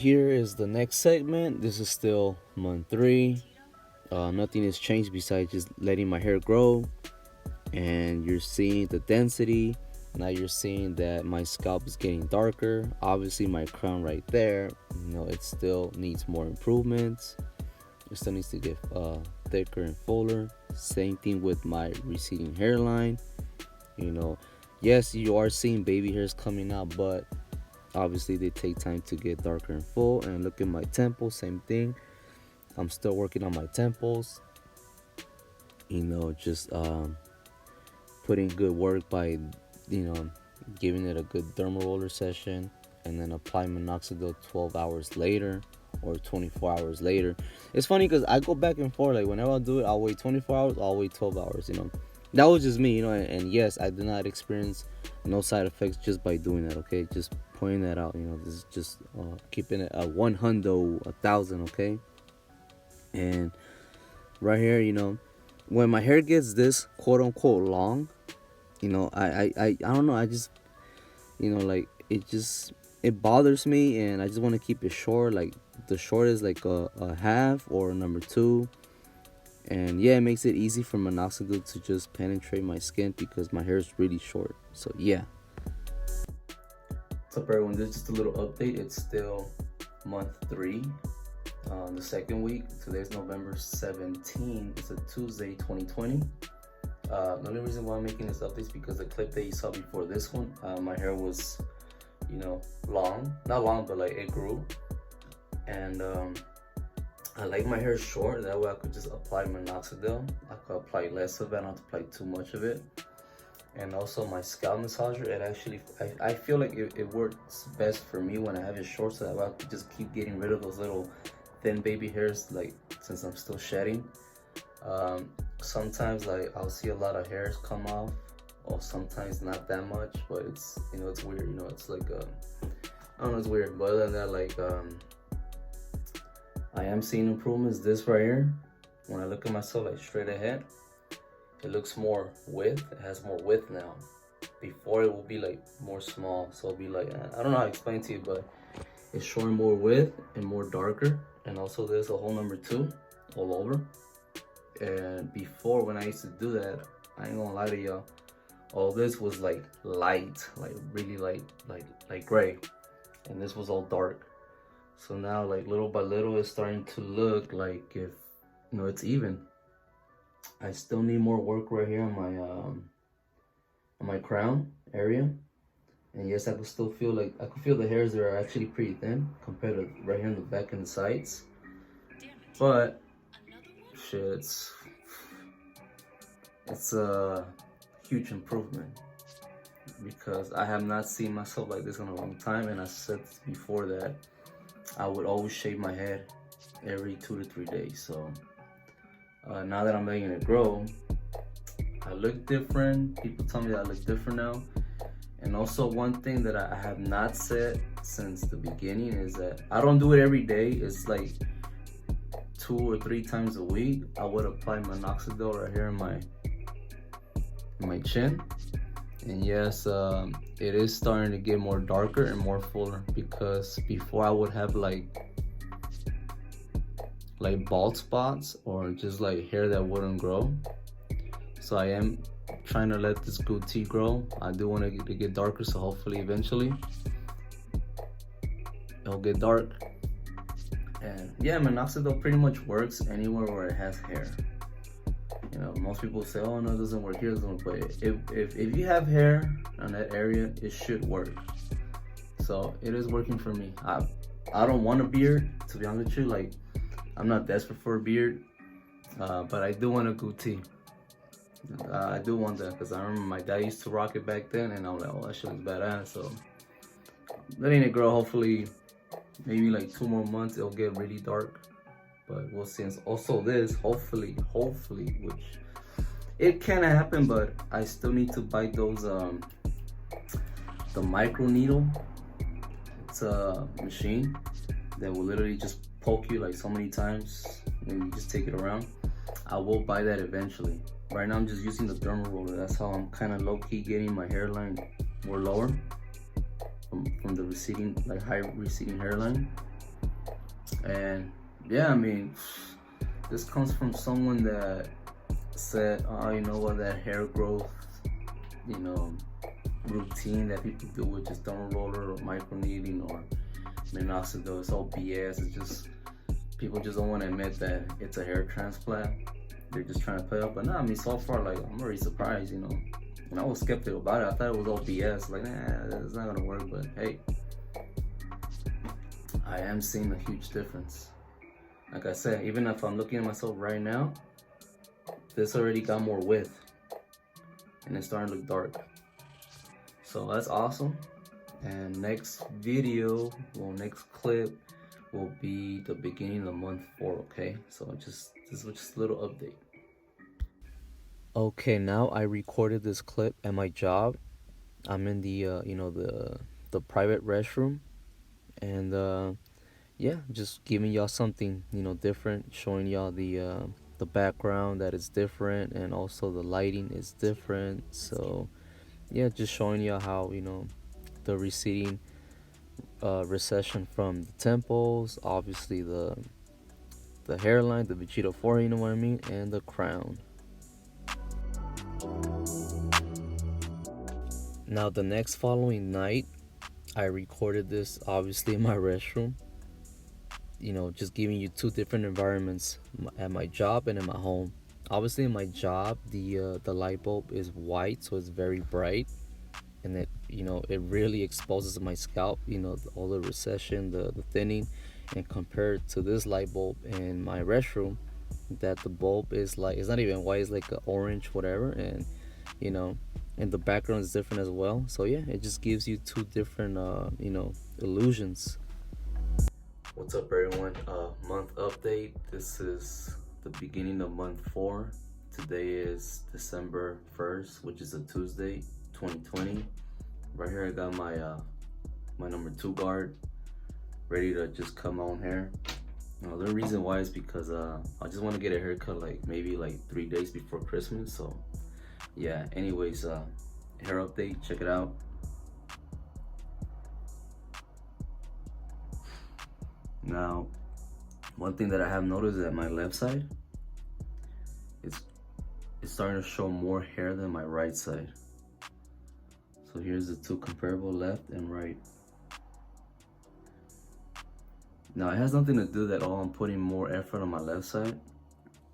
here is the next segment. This is still month 3. Nothing has changed besides just letting my hair grow, and you're seeing the density. Now you're seeing that my scalp is getting darker. Obviously my crown right there, it still needs more improvements. It still needs to get thicker and fuller. Same thing with my receding hairline. Yes, you are seeing baby hairs coming out, but obviously they take time to get darker and full. And look at my temples, same thing. I'm still working on my temples. Just putting good work by giving it a good derma roller session, and then apply minoxidil 12 hours later or 24 hours later. It's funny because I go back and forth. Like, whenever I do it, I'll wait 24 hours, I'll wait 12 hours. That was just me. And yes, I did not experience no side effects just by doing that. Okay, just pointing that out. This is just keeping it a 100, 1,000. Okay. And right here, when my hair gets this quote unquote long, I don't know, I just, like, it bothers me, and I just want to keep it short. Like, the short is like a half or a number 2. And yeah, it makes it easy for minoxidil to just penetrate my skin because my hair is really short. So yeah. What's up, everyone? This is just a little update. It's still month 3, the second week. Today's November 17. It's a Tuesday, 2020. The only reason why I'm making this update is because the clip that you saw before this one, my hair was, long. Not long, but like it grew. And I like my hair short. That way I could just apply minoxidil. I could apply less of it, not apply too much of it. And also my scalp massager, it actually, I feel like it works best for me when I have it short, so that way I could just keep getting rid of those little thin baby hairs, like, since I'm still shedding. Sometimes, like, I'll see a lot of hairs come off, or sometimes not that much, but it's, it's weird. It's like, I don't know, it's weird. But other than that, like, I am seeing improvements. This right here, when I look at myself, like, straight ahead, it looks more width. It has more width now. Before, it will be like more small, so it'll be like, I don't know how to explain to you, but it's showing more width and more darker. And also there's a whole number 2 all over. And before, when I used to do that, I ain't gonna lie to y'all, all this was like light, like really light, like gray, and this was all dark. So now, like, little by little, it's starting to look like if it's even. I still need more work right here on my crown area. And yes, I could still feel I could feel the hairs that are actually pretty thin compared to right here in the back and the sides. But shit, it's a huge improvement because I have not seen myself like this in a long time. And I said before that I would always shave my head every 2 to 3 days. So now that I'm letting it grow, I look different. People tell me that I look different now. And also, one thing that I have not said since the beginning is that I don't do it every day. It's like 2 or 3 times a week. I would apply minoxidil right here in my chin. And yes, it is starting to get more darker and more fuller, because before I would have like bald spots or just like hair that wouldn't grow. So I am trying to let this goatee grow. I do want it to get darker, so hopefully eventually it'll get dark. And yeah, minoxidil pretty much works anywhere where it has hair. Most people say, oh no, it doesn't work here, it doesn't work. But if you have hair on that area, it should work. So it is working for me. I don't want a beard, to be honest with you. Like, I'm not desperate for a beard, but I do want a goatee. I do want that because I remember my dad used to rock it back then, and I was like, oh, that shit looks badass. So letting it grow, hopefully maybe like 2 more months it'll get really dark, but we'll see. And also this, hopefully, which it can happen, but I still need to buy those the micro needle. It's a machine that will literally just poke you like so many times and you just take it around. I will buy that eventually. Right now I'm just using the Derma Roller. That's how I'm kind of low-key getting my hairline more lower from the receding, like high receding hairline. And yeah, I mean, this comes from someone that said, oh, you know what, that hair growth, you know, routine that people do with just derma roller or microneedling or minoxidil, it's all BS. It's just, people just don't want to admit that it's a hair transplant. They're just trying to play up. But nah, I mean, so far, like, I'm already surprised, you know. And I was skeptical about it. I thought it was all BS. Like, nah, it's not gonna work. But hey, I am seeing a huge difference. Like I said, even if I'm looking at myself right now, this already got more width and it's starting to look dark. So that's awesome. And next video, well, next clip will be the beginning of month 4, okay? So this is just a little update. Okay, now I recorded this clip at my job. I'm in the you know, the private restroom, and yeah, just giving y'all something, you know, different, showing y'all the background that is different, and also the lighting is different. So yeah, just showing y'all how, you know, the receding recession from the temples, obviously the hairline, the Vegeta forehead, you know what I mean, and the crown. Now the next following night, I recorded this obviously in my restroom. You know, just giving you two different environments at my job and in my home. Obviously, in my job, the light bulb is white, so it's very bright, and it, you know, it really exposes my scalp. You know, all the recession, the thinning, and compared to this light bulb in my restroom, that the bulb is like, it's not even white, it's like an orange, whatever, and you know, and the background is different as well. So yeah, it just gives you two different you know, illusions. What's up, everyone? Month update. This is the beginning of month 4. Today is December 1st, which is a Tuesday, 2020. Right here I got my my number 2 guard ready to just cut my own hair. The reason why is because I just want to get a haircut like maybe like 3 days before Christmas. So yeah, anyways, hair update, check it out. Now, one thing that I have noticed is that my left side, it's starting to show more hair than my right side. So here's the two comparable, left and right. Now it has nothing to do that, oh, I'm putting more effort on my left side.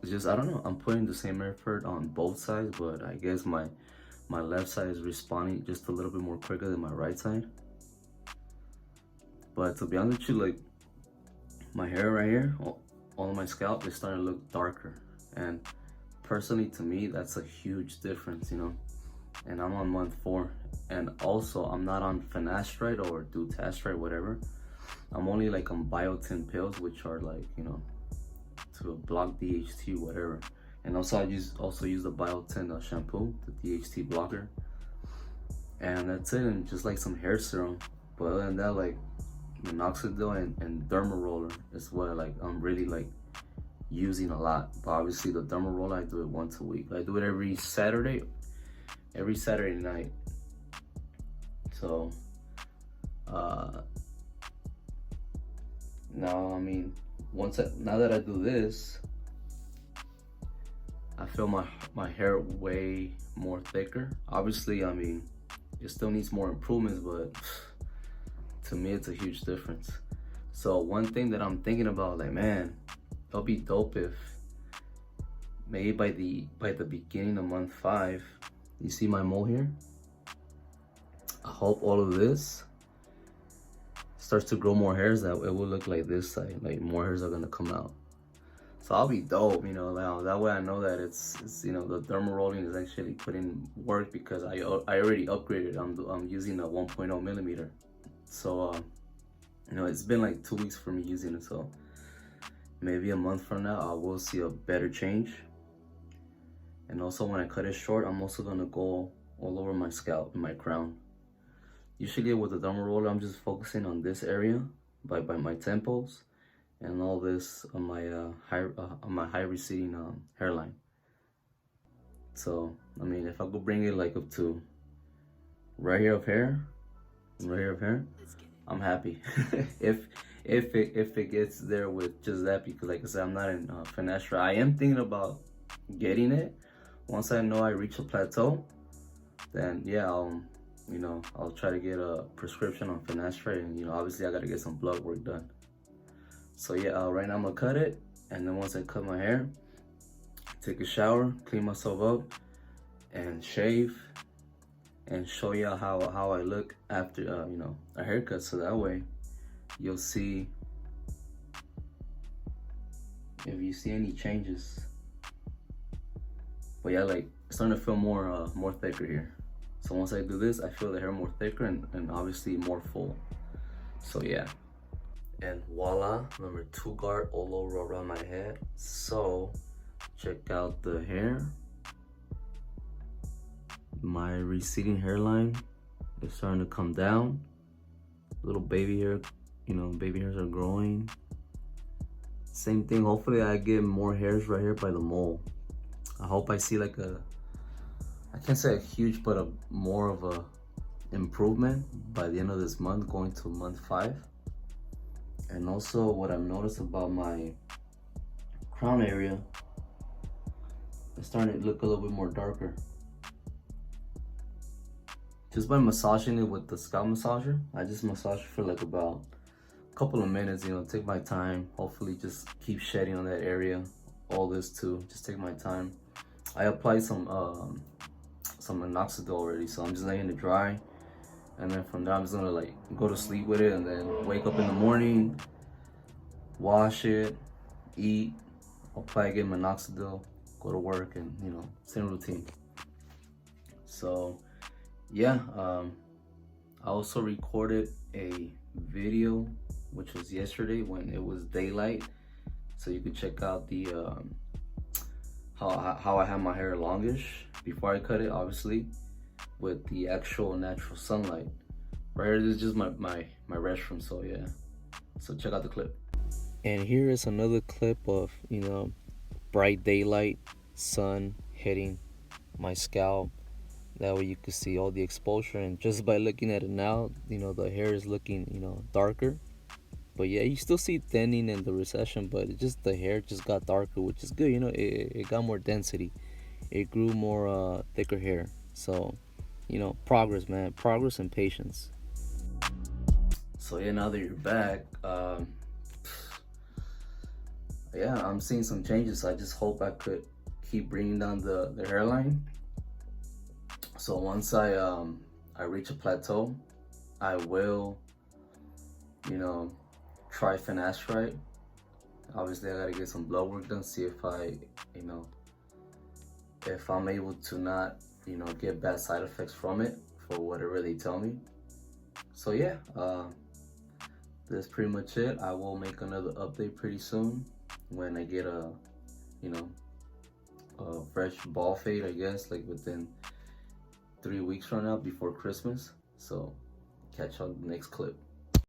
It's just, I don't know, I'm putting the same effort on both sides, but I guess my left side is responding just a little bit more quicker than my right side. But to be honest with you, like, my hair right here, all of my scalp is starting to look darker. And personally, to me, that's a huge difference, you know. And I'm on month 4. And also, I'm not on finasteride or dutasteride, whatever. I'm only like on biotin pills, which are like, you know, to block DHT, whatever. And also I use the biotin shampoo, the DHT blocker. And that's it, and just like some hair serum. But other than that, like minoxidil and Derma Roller is what I'm really like using a lot. But obviously the Derma Roller, I do it once a week. I do it every Saturday night. So now, I mean, now that I do this, I feel my hair way more thicker. Obviously, I mean, it still needs more improvements, but to me, it's a huge difference. So one thing that I'm thinking about, like, man, it'll be dope if maybe by the beginning of month 5, you see my mole here? I hope all of this starts to grow more hairs, that it will look like this side, like more hairs are gonna come out. So I'll be dope, you know. Now that way I know that it's you know, the Derma Rolling is actually putting work, because I already upgraded. I'm using a 1.0 millimeter. So you know, it's been like 2 weeks for me using it. So maybe a month from now I will see a better change. And also when I cut it short, I'm also gonna go all over my scalp and my crown. Usually with the Derma Roller, I'm just focusing on this area by my temples, and all this on my high receding hairline. So I mean, if I could bring it like up to right here of hair, I'm happy. if it gets there with just that, because like I said, I'm not in finasteride. I am thinking about getting it once I know I reach a plateau. Then yeah, I'll try to get a prescription on finasteride, and obviously I gotta get some blood work done. So yeah, right now I'm gonna cut it, and then once I cut my hair, take a shower, clean myself up, and shave, and show you how I look after a haircut, so that way you'll see if you see any changes. But yeah, like it's starting to feel more thicker here. So once I do this, I feel the hair more thicker and obviously more full. So yeah. And voila, number 2 guard all over around my head. So check out the hair. My receding hairline is starting to come down. Little baby hair, baby hairs are growing. Same thing, hopefully I get more hairs right here by the mole. I hope I see like I can't say a huge, but more of a improvement by the end of this month, going to month 5. And also what I've noticed about my crown area, it's starting to look a little bit more darker. Just by massaging it with the scalp massager. I just massage it for like about a couple of minutes, take my time. Hopefully just keep shedding on that area. All this too, just take my time. I applied some minoxidil already, so I'm just letting it dry. And then from there, I'm just gonna like go to sleep with it, and then wake up in the morning, wash it, eat, apply again minoxidil, go to work, and same routine. So yeah, I also recorded a video, which was yesterday when it was daylight, so you can check out the how I have my hair longish before I cut it, obviously with the actual natural sunlight. Right here, this is just my restroom, so yeah. So check out the clip. And here is another clip of bright daylight, sun hitting my scalp. That way you can see all the exposure, and just by looking at it now, the hair is looking darker. But yeah, you still see thinning and the recession, but the hair just got darker, which is good. It got more density. It grew more thicker hair. So progress, man, progress and patience. So yeah, now that you're back, yeah, I'm seeing some changes. I just hope I could keep bringing down the hairline. So once I reach a plateau, I will try finasteride. Obviously I gotta get some blood work done, see if if I'm able to not get bad side effects from it, for whatever they tell me. So yeah, that's pretty much it. I will make another update pretty soon when I get a fresh ball fade, I guess, like within 3 weeks from now, before Christmas. So catch you on the next clip.